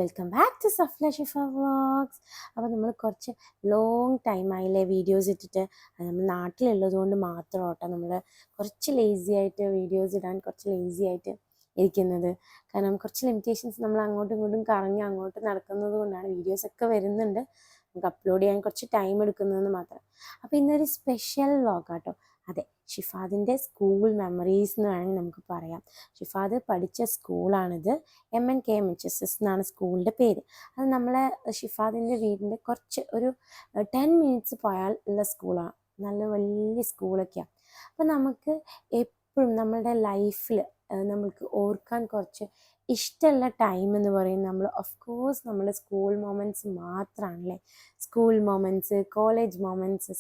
Welcome back to Safla Shifa vlogs. അപ്പോൾ നമ്മൾ കുറച്ച് ലോങ് ടൈം ആയില്ലേ വീഡിയോസ് ഇട്ടിട്ട്. അത് നമ്മൾ നാട്ടിലുള്ളത് കൊണ്ട് മാത്രം കേട്ടോ നമ്മൾ കുറച്ച് ലേസി ആയിട്ട് വീഡിയോസ് ഇടാൻ കുറച്ച് ലേസി ആയിട്ട് ഇരിക്കുന്നത്. കാരണം കുറച്ച് ലിമിറ്റേഷൻസ് നമ്മൾ അങ്ങോട്ടും ഇങ്ങോട്ടും കറങ്ങി അങ്ങോട്ട് നടക്കുന്നത് കൊണ്ടാണ്. വീഡിയോസൊക്കെ വരുന്നുണ്ട്, നമുക്ക് അപ്ലോഡ് ചെയ്യാൻ കുറച്ച് ടൈം എടുക്കുന്നതെന്ന് മാത്രം. അപ്പോൾ ഇന്നൊരു സ്പെഷ്യൽ വ്ളോഗ് കേട്ടോ. അതെ, ഷിഫാദിൻ്റെ സ്കൂൾ മെമ്മറീസ് എന്ന് വേണമെങ്കിൽ നമുക്ക് പറയാം. ഷിഫാദ് പഠിച്ച സ്കൂളാണിത്. MNKMHSS എന്നാണ് സ്കൂളിൻ്റെ പേര്. അത് നമ്മളെ ഷിഫാദിൻ്റെ വീടിൻ്റെ കുറച്ച് ഒരു 10 മിനിറ്റ്സ് പോയാൽ ഉള്ള സ്കൂളാണ്. നല്ല വലിയ സ്കൂളൊക്കെയാണ്. അപ്പോൾ നമുക്ക് എപ്പോഴും നമ്മളുടെ ലൈഫിൽ നമ്മൾക്ക് ഓർക്കാൻ കുറച്ച് ഇഷ്ടമുള്ള ടൈം എന്ന് പറയുന്നത് നമ്മൾ ഓഫ് കോഴ്സ് നമ്മുടെ സ്കൂൾ മൊമെൻറ്റ്സ് മാത്രമാണല്ലേ. സ്കൂൾ മൊമെൻറ്റ്സ്, കോളേജ് മൊമെൻറ്റ്സ്,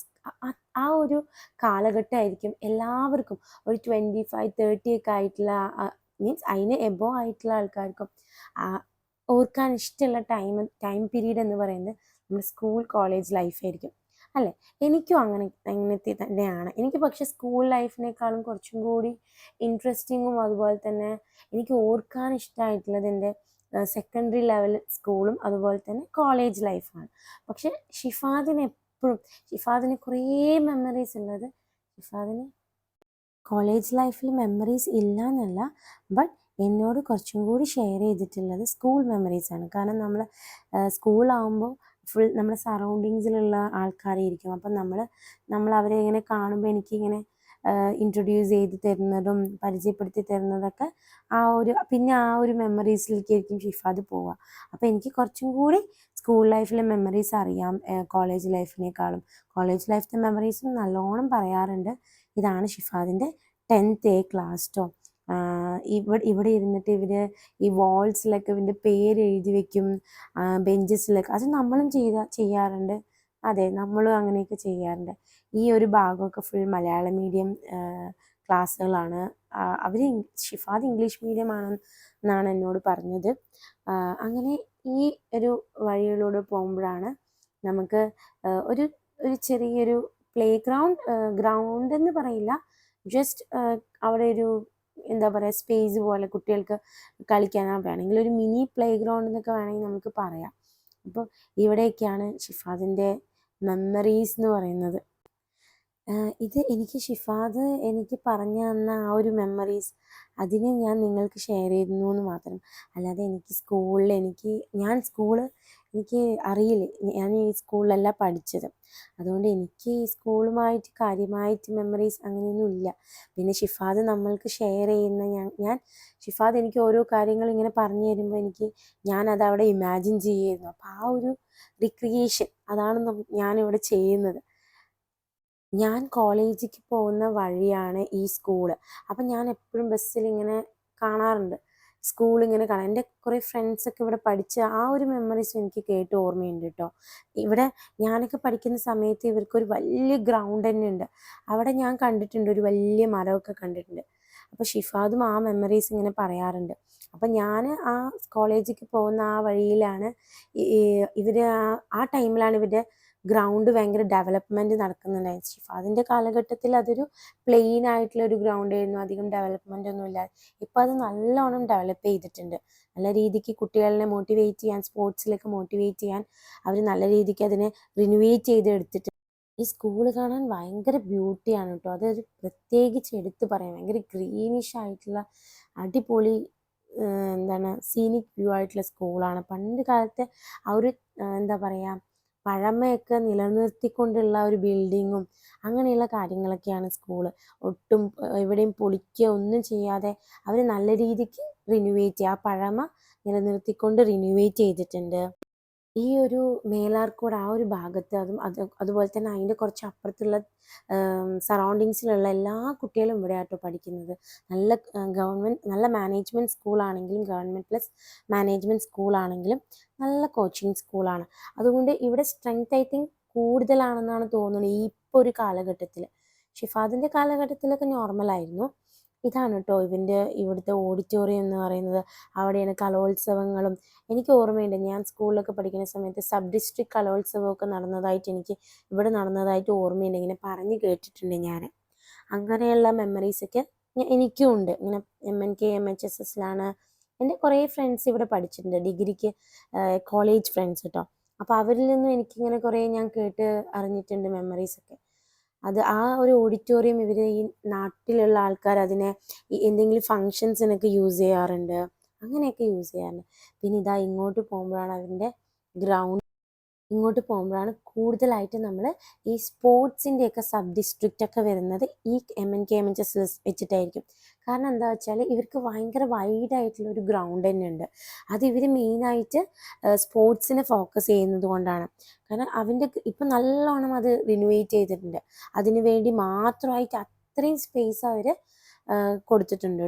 ആ ഒരു കാലഘട്ടമായിരിക്കും എല്ലാവർക്കും. ഒരു 25-30 ഒക്കെ ആയിട്ടുള്ള മീൻസ് അതിന് എബോ ആയിട്ടുള്ള ആൾക്കാർക്കും ഓർക്കാൻ ഇഷ്ടമുള്ള ടൈം പീരീഡ് എന്ന് പറയുന്നത് നമ്മുടെ സ്കൂൾ കോളേജ് ലൈഫായിരിക്കും അല്ലേ. എനിക്കും അങ്ങനത്തെ തന്നെയാണ്. എനിക്ക് പക്ഷേ സ്കൂൾ ലൈഫിനേക്കാളും കുറച്ചും കൂടി ഇൻട്രസ്റ്റിങ്ങും അതുപോലെ തന്നെ എനിക്ക് ഓർക്കാൻ ഇഷ്ടമായിട്ടുള്ളത് എൻ്റെ സെക്കൻഡറി ലെവൽ സ്കൂളും അതുപോലെ തന്നെ കോളേജ് ലൈഫാണ്. പക്ഷെ ഷിഫാദിന് കുറേ മെമ്മറീസ് ഉള്ളത്. ഷിഫാദിന് കോളേജ് ലൈഫിൽ മെമ്മറീസ് ഇല്ല എന്നല്ല, ബട്ട് എന്നോട് കുറച്ചും കൂടി ഷെയർ ചെയ്തിട്ടുള്ളത് സ്കൂൾ മെമ്മറീസാണ്. കാരണം നമ്മൾ സ്കൂളാകുമ്പോൾ ഫുൾ നമ്മുടെ സറൗണ്ടിങ്സിലുള്ള ആൾക്കാരായിരിക്കും. അപ്പം നമ്മൾ അവരെ ഇങ്ങനെ കാണുമ്പോൾ എനിക്കിങ്ങനെ ഇൻട്രൊഡ്യൂസ് ചെയ്ത് തരുന്നതും പരിചയപ്പെടുത്തി തരുന്നതൊക്കെ പിന്നെ ആ ഒരു മെമ്മറീസിലേക്കായിരിക്കും ഷിഫാദ് പോവുക. അപ്പോൾ എനിക്ക് കുറച്ചും കൂടി സ്കൂൾ ലൈഫിലെ മെമ്മറീസ് അറിയാം കോളേജ് ലൈഫിനേക്കാളും. കോളേജ് ലൈഫിലെ മെമ്മറീസും നല്ലോണം പറയാറുണ്ട്. ഇതാണ് ഷിഫാദിൻ്റെ 10th A ക്ലാസ് കേട്ടോ. ഇവിടെ ഇരുന്നിട്ട് ഇവർ ഈ വാൾസിലൊക്കെ ഇവൻ്റെ പേര് എഴുതി വെക്കും, ബെഞ്ചസിലൊക്കെ. അത് നമ്മളും ചെയ്യാറുണ്ട്. അതെ, നമ്മളും അങ്ങനെയൊക്കെ ചെയ്യാറുണ്ട്. ഈ ഒരു ഭാഗമൊക്കെ ഫുൾ മലയാളം മീഡിയം ക്ലാസ്സുകളാണ്. ഷിഫാദ് ഇംഗ്ലീഷ് മീഡിയം ആണെന്നാണ് എന്നോട് പറഞ്ഞത്. അങ്ങനെ ഈ ഒരു വഴിയിലൂടെ പോകുമ്പോഴാണ് നമുക്ക് ഒരു ചെറിയൊരു ഗ്രൗണ്ട് എന്ന് പറയില്ല, ജസ്റ്റ് അവിടെ ഒരു എന്താ പറയുക സ്പേസ് പോലെ കുട്ടികൾക്ക് കളിക്കാനാണ്, വേണമെങ്കിൽ ഒരു മിനി പ്ലേ ഗ്രൗണ്ട് എന്നൊക്കെ വേണമെങ്കിൽ നമുക്ക് പറയാം. അപ്പോൾ ഇവിടെയൊക്കെയാണ് ഷിഫാദിൻ്റെ മെമ്മറീസ് എന്ന് പറയുന്നത്. ഇത് ഷിഫാദ് എനിക്ക് പറഞ്ഞു തന്ന ആ ഒരു മെമ്മറീസ് അതിനെ ഞാൻ നിങ്ങൾക്ക് ഷെയർ ചെയ്യുന്നു എന്ന് മാത്രം. അല്ലാതെ ഞാൻ എനിക്ക് അറിയില്ല, ഞാൻ ഈ സ്കൂളിലല്ല പഠിച്ചത്. അതുകൊണ്ട് എനിക്ക് ഈ സ്കൂളുമായിട്ട് കാര്യമായിട്ട് മെമ്മറീസ് അങ്ങനെയൊന്നും ഇല്ല. പിന്നെ ഷിഫാദ് നമ്മൾക്ക് ഷെയർ ചെയ്യുന്ന ഷിഫാദ് എനിക്ക് ഓരോ കാര്യങ്ങൾ ഇങ്ങനെ പറഞ്ഞു തരുമ്പോൾ ഞാനത് അവിടെ ഇമാജിൻ ചെയ്യുമായിരുന്നു. അപ്പോൾ ആ ഒരു റിക്രിയേഷൻ അതാണ് ഞാനിവിടെ ചെയ്യുന്നത്. ഞാൻ കോളേജിലേക്ക് പോകുന്ന വഴിയാണ് ഈ സ്കൂള്. അപ്പം ഞാൻ എപ്പോഴും ബസ്സിൽ ഇങ്ങനെ കാണാറുണ്ട്, സ്കൂളിങ്ങനെ കാണാം. എൻ്റെ കുറേ ഫ്രണ്ട്സൊക്കെ ഇവിടെ പഠിച്ച ആ ഒരു മെമ്മറീസ് എനിക്ക് കേട്ട് ഓർമ്മയുണ്ട് കേട്ടോ. ഇവിടെ ഞാനൊക്കെ പഠിക്കുന്ന സമയത്ത് ഇവർക്കൊരു വലിയ ഗ്രൗണ്ട് തന്നെ ഉണ്ട്. അവിടെ ഞാൻ കണ്ടിട്ടുണ്ട്, ഒരു വലിയ മരമൊക്കെ കണ്ടിട്ടുണ്ട്. അപ്പോൾ ഷിഫാദും ആ മെമ്മറീസ് ഇങ്ങനെ പറയാറുണ്ട്. അപ്പം ഞാൻ ആ കോളേജിലേക്ക് പോകുന്ന ആ വഴിയിലാണ് ഇവർ ആ ടൈമിലാണ് ഇവരുടെ ഗ്രൗണ്ട് ഭയങ്കര ഡെവലപ്മെൻറ്റ് നടക്കുന്നുണ്ടായിരുന്നു. ഷിഫാദിൻ്റെ കാലഘട്ടത്തിൽ അതൊരു പ്ലെയിൻ ആയിട്ടുള്ള ഒരു ഗ്രൗണ്ട് ആയിരുന്നു, അധികം ഡെവലപ്മെൻ്റ് ഒന്നും ഇല്ല. ഇപ്പോൾ അത് നല്ലോണം ഡെവലപ്പ് ചെയ്തിട്ടുണ്ട്. നല്ല രീതിക്ക് കുട്ടികളെ മോട്ടിവേറ്റ് ചെയ്യാൻ, സ്പോർട്സിലൊക്കെ മോട്ടിവേറ്റ് ചെയ്യാൻ അവർ നല്ല രീതിക്ക് അതിനെ റിനുവേറ്റ് ചെയ്തെടുത്തിട്ടുണ്ട്. ഈ സ്കൂൾ കാണാൻ ഭയങ്കര ബ്യൂട്ടിയാണ് കേട്ടോ. അതൊരു പ്രത്യേകിച്ച് എടുത്ത് പറയാം. ഭയങ്കര ഗ്രീനിഷ് ആയിട്ടുള്ള അടിപൊളി സീനിക് വ്യൂ ആയിട്ടുള്ള സ്കൂളാണ്. പണ്ട് കാലത്തെ ആ ഒരു എന്താ പറയുക പഴമയൊക്കെ നിലനിർത്തിക്കൊണ്ടുള്ള ഒരു ബിൽഡിങ്ങും അങ്ങനെയുള്ള കാര്യങ്ങളൊക്കെയാണ് സ്കൂള്. ഒട്ടും എവിടെയും പൊളിക്കുക ഒന്നും ചെയ്യാതെ അവർ നല്ല രീതിക്ക് റിനുവേറ്റ് ചെയ്യുക, ആ പഴമ നിലനിർത്തിക്കൊണ്ട് റിനുവേറ്റ് ചെയ്തിട്ടുണ്ട്. ഈ ഒരു മേലാർക്കോട് ആ ഒരു ഭാഗത്ത് അതുപോലെ തന്നെ അതിൻ്റെ കുറച്ച് അപ്പുറത്തുള്ള സറൗണ്ടിങ്സിലുള്ള എല്ലാ കുട്ടികളും ഇവിടെ ആട്ടോ പഠിക്കുന്നത്. നല്ല മാനേജ്മെൻറ്റ് സ്കൂളാണെങ്കിലും ഗവൺമെൻറ് പ്ലസ് മാനേജ്മെൻറ്റ് സ്കൂളാണെങ്കിലും നല്ല കോച്ചിങ് സ്കൂളാണ്. അതുകൊണ്ട് ഇവിടെ സ്ട്രെങ്ത് ഐ തിങ്ക് കൂടുതലാണെന്നാണ് തോന്നുന്നത് ഇപ്പോൾ ഒരു കാലഘട്ടത്തിൽ. ഷിഫാദിൻ്റെ കാലഘട്ടത്തിലൊക്കെ നോർമലായിരുന്നു. ഇതാണ് കേട്ടോ ഇവിടുത്തെ ഓഡിറ്റോറിയം എന്ന് പറയുന്നത്. അവിടെയാണ് കലോത്സവങ്ങളും. എനിക്ക് ഓർമ്മയുണ്ട്, ഞാൻ സ്കൂളിലൊക്കെ പഠിക്കുന്ന സമയത്ത് സബ് ഡിസ്ട്രിക്ട് കലോത്സവമൊക്കെ ഇവിടെ നടന്നതായിട്ട് ഓർമ്മയുണ്ട്. ഇങ്ങനെ പറഞ്ഞു കേട്ടിട്ടുണ്ട് ഞാൻ. അങ്ങനെയുള്ള മെമ്മറീസൊക്കെ എനിക്കും ഉണ്ട്. ഇങ്ങനെ MNKMHSS എൻ്റെ കുറേ ഫ്രണ്ട്സ് ഇവിടെ പഠിച്ചിട്ടുണ്ട് ഡിഗ്രിക്ക്, കോളേജ് ഫ്രണ്ട്സ് കേട്ടോ. അപ്പോൾ അവരിൽ നിന്നും എനിക്കിങ്ങനെ കുറേ ഞാൻ കേട്ട് അറിഞ്ഞിട്ടുണ്ട് മെമ്മറീസൊക്കെ. അത് ആ ഒരു ഓഡിറ്റോറിയം ഇവർ ഈ നാട്ടിലുള്ള ആൾക്കാർ അതിനെ എന്തെങ്കിലും ഫങ്ഷൻസിനൊക്കെ യൂസ് ചെയ്യാറുണ്ട്, അങ്ങനെയൊക്കെ യൂസ് ചെയ്യാറുണ്ട്. പിന്നെ ഇതാ ഇങ്ങോട്ട് പോകുമ്പോഴാണ് അതിൻ്റെ ഗ്രൗണ്ട്, ഇങ്ങോട്ട് പോകുമ്പോഴാണ് കൂടുതലായിട്ട് നമ്മൾ ഈ സ്പോർട്സിൻ്റെയൊക്കെ സബ് ഡിസ്ട്രിക്റ്റ് ഒക്കെ വരുന്നത് ഈ MNKMHS വെച്ചിട്ടായിരിക്കും. കാരണം എന്താ വെച്ചാൽ ഇവർക്ക് ഭയങ്കര വൈഡായിട്ടുള്ള ഒരു ഗ്രൗണ്ട് തന്നെ ഉണ്ട്. അത് ഇവർ മെയിനായിട്ട് സ്പോർട്സിനെ ഫോക്കസ് ചെയ്യുന്നത് കൊണ്ടാണ്. കാരണം അവൻ്റെ ഇപ്പം നല്ലോണം അത് റിനോവേറ്റ് ചെയ്തിട്ടുണ്ട്. അതിന് വേണ്ടി മാത്രമായിട്ട് അത്രയും സ്പേസ് അവർ കൊടുത്തിട്ടുണ്ട്.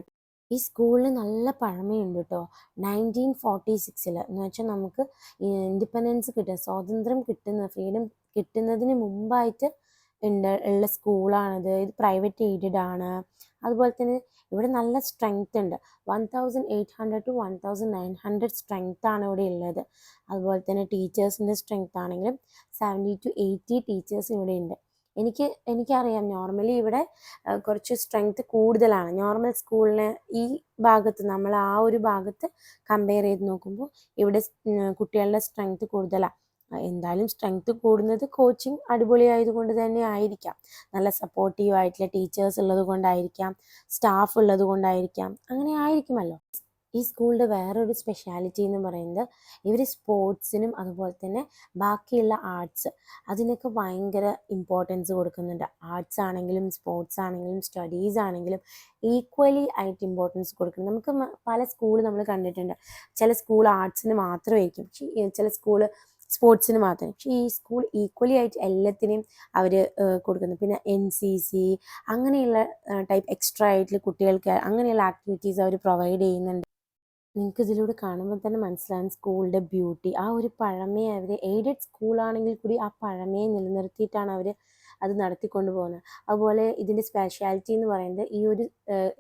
ഈ സ്കൂളിന് നല്ല പഴമയുണ്ട് കേട്ടോ. 1946 എന്ന് വെച്ചാൽ നമുക്ക് ഇൻഡിപെൻഡൻസ് കിട്ടുക, സ്വാതന്ത്ര്യം കിട്ടുന്ന, ഫ്രീഡം കിട്ടുന്നതിന് മുമ്പായിട്ട് ഉള്ള സ്കൂളാണിത്. ഇത് പ്രൈവറ്റ് എയ്ഡഡ് ആണ്. അതുപോലെ തന്നെ ഇവിടെ നല്ല സ്ട്രെങ്ത് ഉണ്ട്. 1800 to 1900 സ്ട്രെങ്ത് ആണ് ഇവിടെ ഉള്ളത്. അതുപോലെ തന്നെ ടീച്ചേഴ്സിൻ്റെ സ്ട്രെങ്ത് ആണെങ്കിലും 70 to 80 ടീച്ചേഴ്സ് ഇവിടെ ഉണ്ട്. എനിക്കറിയാം നോർമലി ഇവിടെ കുറച്ച് സ്ട്രെങ്ത് കൂടുതലാണ്. നോർമൽ സ്കൂളിന് ഈ ഭാഗത്ത്, നമ്മൾ ആ ഒരു ഭാഗത്ത് കമ്പയർ ചെയ്ത് നോക്കുമ്പോൾ ഇവിടെ കുട്ടികളുടെ സ്ട്രെങ്ത് കൂടുതലാണ്. എന്തായാലും സ്ട്രെങ്ത് കൂടുന്നത് കോച്ചിങ് അടിപൊളിയായതുകൊണ്ട് തന്നെ ആയിരിക്കാം. നല്ല സപ്പോർട്ടീവ് ആയിട്ടുള്ള ടീച്ചേഴ്സ് ഉള്ളത് കൊണ്ടായിരിക്കാം, സ്റ്റാഫ് ഉള്ളത് കൊണ്ടായിരിക്കാം, അങ്ങനെ ആയിരിക്കുമല്ലോ. ഈ സ്കൂളിൻ്റെ വേറൊരു സ്പെഷ്യാലിറ്റി എന്ന് പറയുന്നത് ഇവർ സ്പോർട്സിനും അതുപോലെ തന്നെ ബാക്കിയുള്ള ആർട്സ് അതിനൊക്കെ ഭയങ്കര ഇമ്പോർട്ടൻസ് കൊടുക്കുന്നുണ്ട്. ആർട്സ് ആണെങ്കിലും സ്പോർട്സ് ആണെങ്കിലും സ്റ്റഡീസ് ആണെങ്കിലും ഈക്വലി ആയിട്ട് ഇമ്പോർട്ടൻസ് കൊടുക്കണം. നമുക്ക് പല സ്കൂൾ നമ്മൾ കണ്ടിട്ടുണ്ട്, ചില സ്കൂൾ ആർട്സിന് മാത്രമായിരിക്കും, പക്ഷേ ചില സ്കൂൾ സ്പോർട്സിന് മാത്രം. പക്ഷേ ഈ സ്കൂൾ ഈക്വലി ആയിട്ട് എല്ലാത്തിനെയും അവർ കൊടുക്കുന്നു. പിന്നെ NCC അങ്ങനെയുള്ള ടൈപ്പ് എക്സ്ട്രാ ആയിട്ടുള്ള കുട്ടികൾക്ക് അങ്ങനെയുള്ള ആക്ടിവിറ്റീസ് അവർ പ്രൊവൈഡ് ചെയ്യുന്നുണ്ട്. നിങ്ങൾക്ക് ഇതിലൂടെ കാണുമ്പോൾ തന്നെ മനസ്സിലാകും സ്കൂളിൻ്റെ ബ്യൂട്ടി. ആ ഒരു പഴമയെ അവർ, എയ്ഡഡ് സ്കൂളാണെങ്കിൽ കൂടി ആ പഴമയെ നിലനിർത്തിയിട്ടാണ് അവർ അത് നടത്തിക്കൊണ്ട് പോകുന്നത്. അതുപോലെ ഇതിൻ്റെ സ്പെഷ്യാലിറ്റി എന്ന് പറയുന്നത്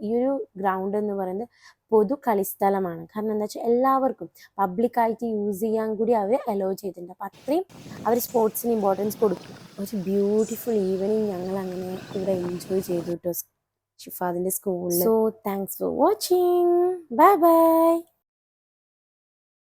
ഈ ഒരു ഗ്രൗണ്ട് എന്ന് പറയുന്നത് പൊതു കളിസ്ഥലമാണ്. കാരണം എന്താ വെച്ചാൽ എല്ലാവർക്കും പബ്ലിക്കായിട്ട് യൂസ് ചെയ്യാൻ കൂടി അവർ അലോ ചെയ്തിട്ടുണ്ട്. അപ്പോൾ അത്രയും അവർ സ്പോർട്സിന് ഇമ്പോർട്ടൻസ് കൊടുക്കും. ഒരു ബ്യൂട്ടിഫുൾ ഈവനിങ് ഞങ്ങൾ അങ്ങനെ ഇവിടെ എൻജോയ് ചെയ്തു കേട്ടോ ഷിഫാദിൻ്റെ സ്കൂളിൽ. So thanks for watching. Bye bye.